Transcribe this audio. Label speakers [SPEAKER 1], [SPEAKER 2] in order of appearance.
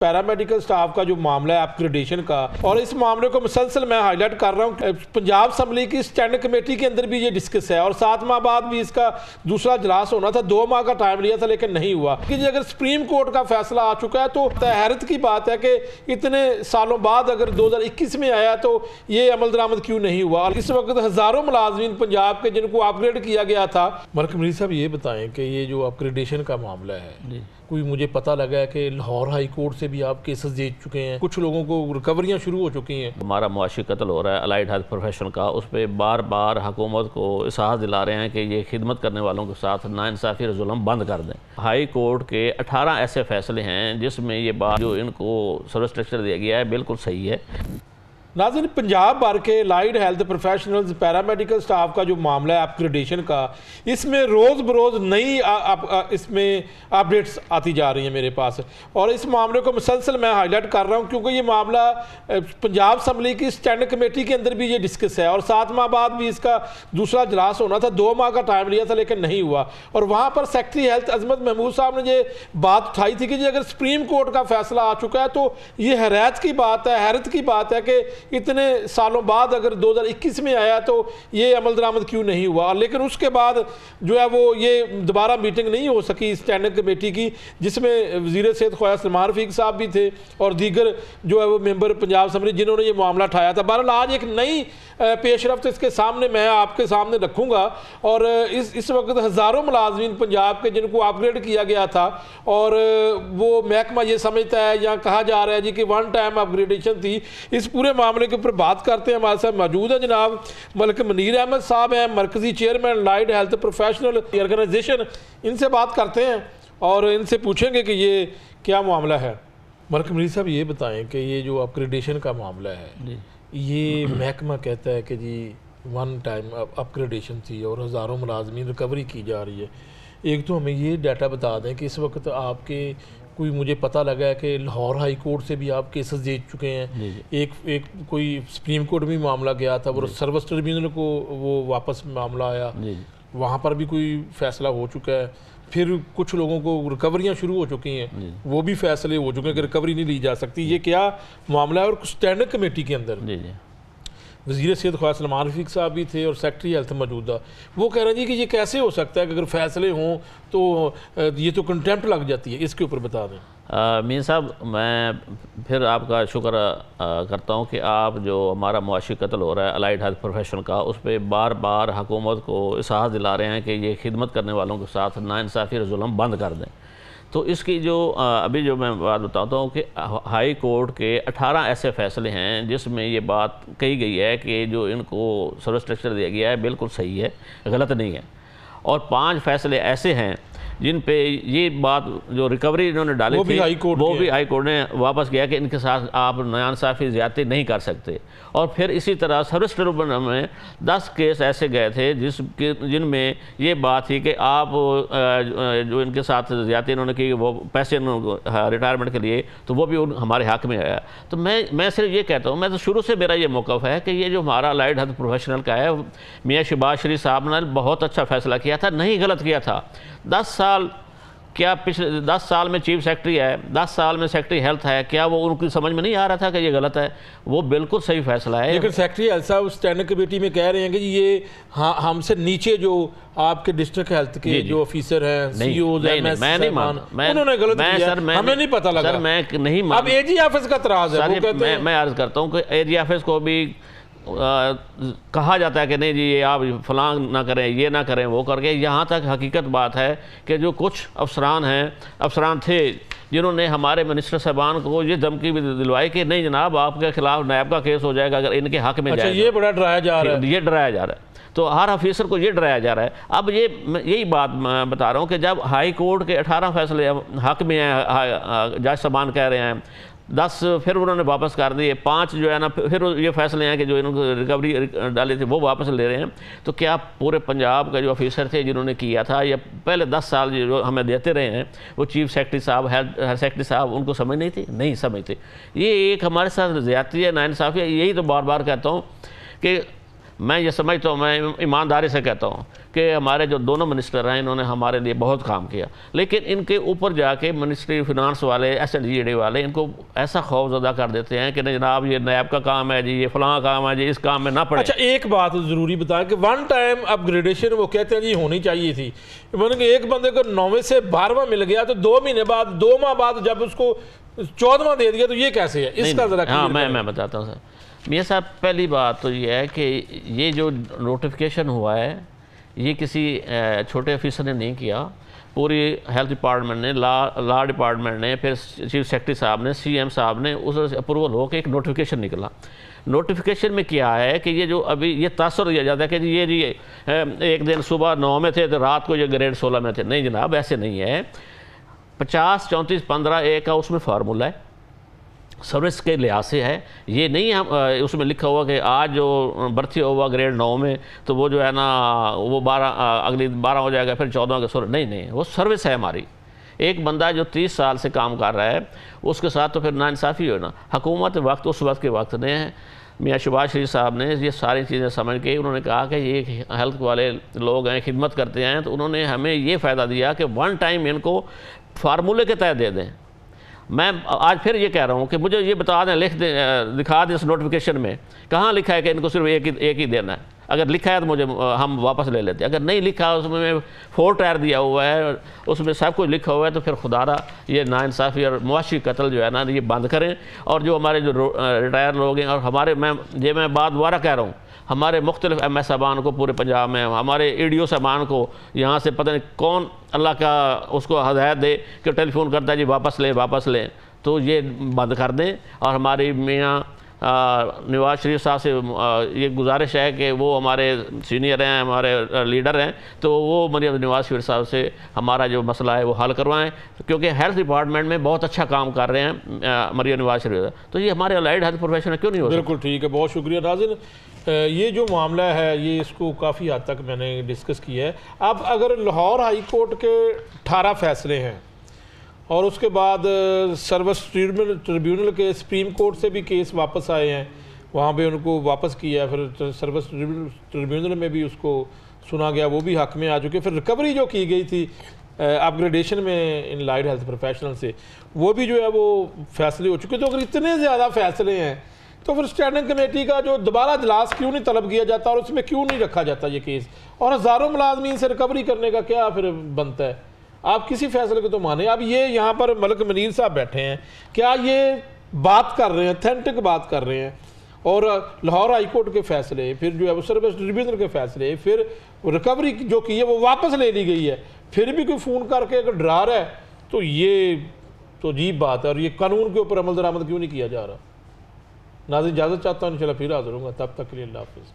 [SPEAKER 1] Paramedical staff का जो मामला है अपग्रेडेशन का, और इस मामले को मुसलसल मैं हाईलाइट कर रहा हूँ। पंजाब असम्बली की स्टैंडिंग कमेटी के अंदर भी ये डिस्कस है और 7 माह बाद भी इसका दूसरा इजलास होना था। 2 माह का टाइम लिया था लेकिन नहीं हुआ कि अगर सुप्रीम कोर्ट का फैसला आ चुका है तो हैरत की बात है कि इतने सालों बाद अगर 2021 में आया तो ये अमल दरामद क्यों नहीं हुआ। और इस वक्त हज़ारों मुलाजमीन पंजाब के जिनको अपग्रेड किया गया था। मलिक मनीर साहब ये बताएं कि ये जो अपग्रेडेशन का मामला है, कोई मुझे पता लगा है कि लाहौर हाई कोर्ट से भी आप केसेस दे चुके हैं, कुछ लोगों को रिकवरियां शुरू हो चुकी हैं।
[SPEAKER 2] हमारा मुआशी कत्ल हो रहा है अलाइड हेल्थ प्रोफेशन का, उस पर बार बार हुकूमत को एहसास दिला रहे हैं कि ये खिदमत करने वालों के साथ नाइंसाफ़ी और जुल्म बंद कर दें। हाई कोर्ट के 18 ऐसे फैसले हैं जिसमें ये बात जो इनको सर्विस स्ट्रक्चर दिया गया है बिल्कुल सही है।
[SPEAKER 1] नाज़रीन, पंजाब भर के लाइड हेल्थ प्रोफेशनल्स पैरामेडिकल स्टाफ का जो मामला है अपग्रेडेशन का, इसमें रोज़ बरोज़ नई इसमें अपडेट्स आती जा रही हैं मेरे पास, और इस मामले को मुसलसल मैं हाईलाइट कर रहा हूँ क्योंकि ये मामला पंजाब असम्बली की स्टैंडिंग कमेटी के अंदर भी ये डिस्कस है और 7 माह बाद भी इसका दूसरा इजलास होना था। 2 माह का टाइम लिया था लेकिन नहीं हुआ। और वहाँ पर सेक्रेटरी हेल्थ अजमत महमूद साहब ने ये बात उठाई थी कि जी अगर सुप्रीम कोर्ट का फैसला आ चुका है तो ये हैरत की बात है कि इतने सालों बाद अगर 2021 में आया तो ये अमल दरामद क्यों नहीं हुआ। लेकिन उसके बाद जो है वो ये दोबारा मीटिंग नहीं हो सकी स्टैंडिंग कमेटी की, जिसमें वज़ीर सेहत ख्वाजा सलमान रफ़ीक साहब भी थे और दीगर जो है वो मेंबर पंजाब असम्बली जिन्होंने ये मामला उठाया था। बहरहाल आज एक नई पेशरफ्त इसके सामने मैं आपके सामने रखूँगा और इस वक्त हज़ारों मुलाजमीन पंजाब के जिनको अपग्रेड किया गया था और वो महकमा ये समझता है या कहा जा रहा है जी कि 1 टाइम अपग्रेडेशन थी। इस पूरे मामले के ऊपर बात करते हैं। हमारे साथ मौजूद है जनाब मलिक मनीर अहमद साहब हैं, मरकजी चेयरमैन लाइड हेल्थ प्रोफेशनल ऑर्गेनाइजेशन। इनसे बात करते हैं और इनसे पूछेंगे कि ये क्या मामला है। मलिक मनीर साहब ये बताएं कि ये जो अपग्रेडेशन का मामला है, ये महकमा कहता है कि जी 1 टाइम अपग्रेडेशन थी और हज़ारों मुलाजमीन रिकवरी की जा रही है। एक तो हमें ये डाटा बता दें कि इस वक्त आपके कोई मुझे पता लगा है कि लाहौर हाई कोर्ट से भी आप केसेस दे चुके हैं। एक कोई सुप्रीम कोर्ट में मामला गया था, वो सर्विस ट्रिब्यूनल को वो वापस मामला आया, वहाँ पर भी कोई फैसला हो चुका है। फिर कुछ लोगों को रिकवरियाँ शुरू हो चुकी हैं, वो भी फैसले हो चुके हैं कि रिकवरी नहीं ली जा सकती। ये क्या मामला है? और स्टैंडिंग कमेटी के अंदर वज़ीर सेहत ख्वाजा सलमान रफ़ीक साहब भी थे और सेक्रेटरी हेल्थ मौजूदा, वो कह रहे हैं जी कि ये कैसे हो सकता है कि अगर फैसले हों तो ये तो कंटेम्प्ट लग जाती है। इसके ऊपर बता दें।
[SPEAKER 2] मीर साहब, मैं फिर आपका शुक्र करता हूँ कि आप जो हमारा मुआशी कत्ल हो रहा है अलाइड हेल्थ प्रोफेशन का, उस पर बार बार हुकूमत को एहसास दिला रहे हैं कि ये खिदमत करने वालों के साथ नाइंसाफ़ी और जुल्म बंद कर दें। तो इसकी जो अभी जो मैं बात बताता हूँ कि हाई कोर्ट के 18 ऐसे फैसले हैं जिसमें ये बात कही गई है कि जो इनको सर्विस स्ट्रक्चर दिया गया है बिल्कुल सही है, गलत नहीं है। और 5 फैसले ऐसे हैं जिन पे ये बात जो रिकवरी इन्होंने डाली थी वो भी हाई कोर्ट ने वापस किया कि इनके साथ आप नाइंसाफ़ी ज़्यादती नहीं कर सकते। और फिर इसी तरह सर्विस ट्रिब्यूनल में 10 केस ऐसे गए थे जिनमें ये बात थी कि आप जो इनके साथ ज़्यादती इन्होंने की वो पैसे रिटायरमेंट के लिए, तो वो भी हमारे हक़ में आया। तो मैं सिर्फ ये कहता हूँ, मैं तो शुरू से मेरा ये मौक़िफ़ है कि ये जो हमारा लाइड हेल्थ प्रोफेशनल का है, मियाँ शहबाज शरीफ साहब ने बहुत अच्छा फ़ैसला किया था, नहीं गलत किया था। 10 साल क्या पिछले 10 साल में चीफ सेक्रेटरी है, 10 साल में सेक्रेटरी हेल्थ है, क्या वो उनकी समझ में नहीं आ रहा था कि ये गलत है? वो बिल्कुल सही फैसला है।
[SPEAKER 1] लेकिन सेक्रेटरी हेल्थ साहब स्टैंडिंग कमेटी में कह रहे हैं कि ये हमसे नीचे जो आपके डिस्ट्रिक्ट हेल्थ के जो ऑफिसर हैं, सीईओज हैं,
[SPEAKER 2] मैं नहीं मान,
[SPEAKER 1] उन्होंने गलत किया, हमें नहीं पता लगा।
[SPEAKER 2] सर मैं नहीं मान।
[SPEAKER 1] अब एजी ऑफिस का तराज है।
[SPEAKER 2] मैं अर्ज करता हूँ कि एजी ऑफिस को भी कहा जाता है कि नहीं जी ये आप फलां ना करें, ये ना करें, वो करके। यहाँ तक हकीकत बात है कि जो कुछ अफसरान थे जिन्होंने हमारे मिनिस्टर साहबान को ये धमकी भी दिलवाई कि नहीं जनाब आपके खिलाफ नैब का केस हो जाएगा अगर इनके हक में जाए।
[SPEAKER 1] ये बड़ा डराया जा रहा है,
[SPEAKER 2] ये डराया जा रहा है। तो हर ऑफिसर को ये डराया जा रहा है। अब यही बात मैं बता रहा हूँ कि जब हाई कोर्ट के 18 फैसले हक में हैं, जज साहबान कह रहे हैं, 10 फिर उन्होंने वापस कर दिए, 5 जो है ना फिर ये फैसले हैं कि जो इनको रिकवरी डाली थी वो वापस ले रहे हैं। तो क्या पूरे पंजाब का जो ऑफिसर थे जिन्होंने किया था या पहले 10 साल जो हमें देते रहे हैं वो चीफ सेक्रेटरी साहब, हेल्थ सेक्रेटरी साहब, उनको समझ नहीं थी? नहीं समझते। ये एक हमारे साथ ज़्यादती है, नाइंसाफ़ी है। यही तो बार बार कहता हूँ कि मैं ये समझता हूँ, मैं ईमानदारी से कहता हूँ कि हमारे जो दोनों मिनिस्टर हैं इन्होंने हमारे लिए बहुत काम किया, लेकिन इनके ऊपर जाके मिनिस्ट्री फिनांस वाले, SLGD वाले इनको ऐसा खौफजदा कर देते हैं कि नहीं जनाब ये नैब का काम है जी, ये फलां काम है जी, इस काम में ना पड़े।
[SPEAKER 1] अच्छा, एक बात ज़रूरी बताएं कि वन टाइम अपग्रेडेशन वो कहते हैं जी होनी चाहिए थी, मतलब कि एक बंदे को 9वें से 12वां मिल गया तो 2 महीने बाद, 2 माह बाद जब उसको 14वां दे दिया, तो ये कैसे है? इसका ज़रा
[SPEAKER 2] हाँ मैं बताता हूँ सर। मियाँ साहब, पहली बात तो ये है कि ये जो नोटिफिकेशन हुआ है ये किसी छोटे ऑफिसर ने नहीं किया, पूरी हेल्थ डिपार्टमेंट ने, लॉ डिपार्टमेंट ने, फिर चीफ सेक्रेटरी साहब ने, CM साहब ने, उस अप्रूवल हो के एक नोटिफिकेशन निकला। नोटिफिकेशन में क्या है कि ये जो अभी ये तासर दिया जाता है कि जी ये एक दिन सुबह 9 में थे तो रात को ये ग्रेड 16 में थे। नहीं जनाब, ऐसे नहीं है। 50, 34, 15 A का उसमें फार्मूला है, सर्विस के लिहाज से है। ये नहीं हम उसमें लिखा हुआ कि आज जो भर्ती हुआ ग्रेड 9 में तो वो जो है ना वो 12 अगली 12 हो जाएगा, फिर 14 का 16। नहीं, वो सर्विस है हमारी। एक बंदा जो 30 साल से काम कर रहा है उसके साथ तो फिर नाइंसाफ़ी हो ना। हुकूमत वक्त उस वक्त के वक्त ने मियाँ शहबाज शरीफ साहब ने ये सारी चीज़ें समझ के उन्होंने कहा कि ये हेल्थ वाले लोग हैं, खिदमत करते हैं, तो उन्होंने हमें ये फ़ायदा दिया कि वन टाइम इनको फार्मूले के तहत दे दें। मैं आज फिर ये कह रहा हूँ कि मुझे ये बता दें, लिख दें, दिखा दें इस नोटिफिकेशन में कहाँ लिखा है कि इनको सिर्फ एक ही देना है। अगर लिखा है तो मुझे हम वापस ले लेते हैं। अगर नहीं लिखा, उसमें 4 टायर दिया हुआ है, उसमें सब कुछ लिखा हुआ है, तो फिर खुदारा ये नाइंसाफ़ी और मुआशी कत्ल जो है ना ये बंद करें। और जो हमारे जो रिटायर लोग हैं और हमारे, मैं बात दोबारा कह रहा हूँ, हमारे मुख्तलिफ MS साहबान को पूरे पंजाब में, हमारे EDO साहबान को यहाँ से पता नहीं कौन अल्लाह का उसको हदायत दे कि टेलीफोन करता है जी वापस लें, तो ये बंद कर दें। और हमारी मियाँ नवाज शरीफ साहब से ये गुजारिश है कि वो हमारे सीनियर हैं, हमारे लीडर हैं, तो वो मरियम नवाज शरीफ साहब से हमारा जो मसला है वो हल करवाएं, क्योंकि हेल्थ डिपार्टमेंट में बहुत अच्छा काम कर रहे हैं मरियम नवाज शरीफ। तो ये हमारे अलाइड हेल्थ प्रोफेशन क्यों नहीं हो सकता?
[SPEAKER 1] बिल्कुल ठीक है, बहुत शुक्रिया नाज़रीन। ये जो मामला है ये इसको काफ़ी हद तक मैंने डिस्कस किया है। अब अगर लाहौर हाई कोर्ट के 18 फैसले हैं और उसके बाद सर्विस ट्रिब्यूनल के सुप्रीम कोर्ट से भी केस वापस आए हैं, वहाँ पे उनको वापस किया, फिर सर्विस ट्रिब्यूनल में भी उसको सुना गया, वो भी हक में आ चुके। फिर रिकवरी जो की गई थी अपग्रेडेशन में इन लाइड हेल्थ प्रोफेशनल से, वो भी जो है वो फैसले हो चुके। तो अगर इतने ज़्यादा फैसले हैं तो फिर स्टैंडिंग कमेटी का जो दोबारा इजलास क्यों नहीं तलब किया जाता और उसमें क्यों नहीं रखा जाता ये केस, और हज़ारों मुलाजमीन से रिकवरी करने का क्या फिर बनता है? आप किसी फैसले को तो माने। अब ये यहाँ पर मलिक मुनीर साहब बैठे हैं, क्या ये बात कर रहे हैं, ऑथेंटिक बात कर रहे हैं? और लाहौर हाई कोर्ट के फैसले, फिर जो है वो सर्विस ट्रिब्यूनल के फैसले, फिर रिकवरी जो की है वो वापस ले ली गई है, फिर भी कोई फ़ोन करके अगर डरा रहा है तो ये तो अजीब बात है। और ये कानून के ऊपर अमल दरामद क्यों नहीं किया जा रहा? नाज़रीन, इजाज़त चाहता हूँ, इंशाल्लाह फिर हाज़िर होऊंगा, तब तक के लिए अल्लाह हाफ़िज़।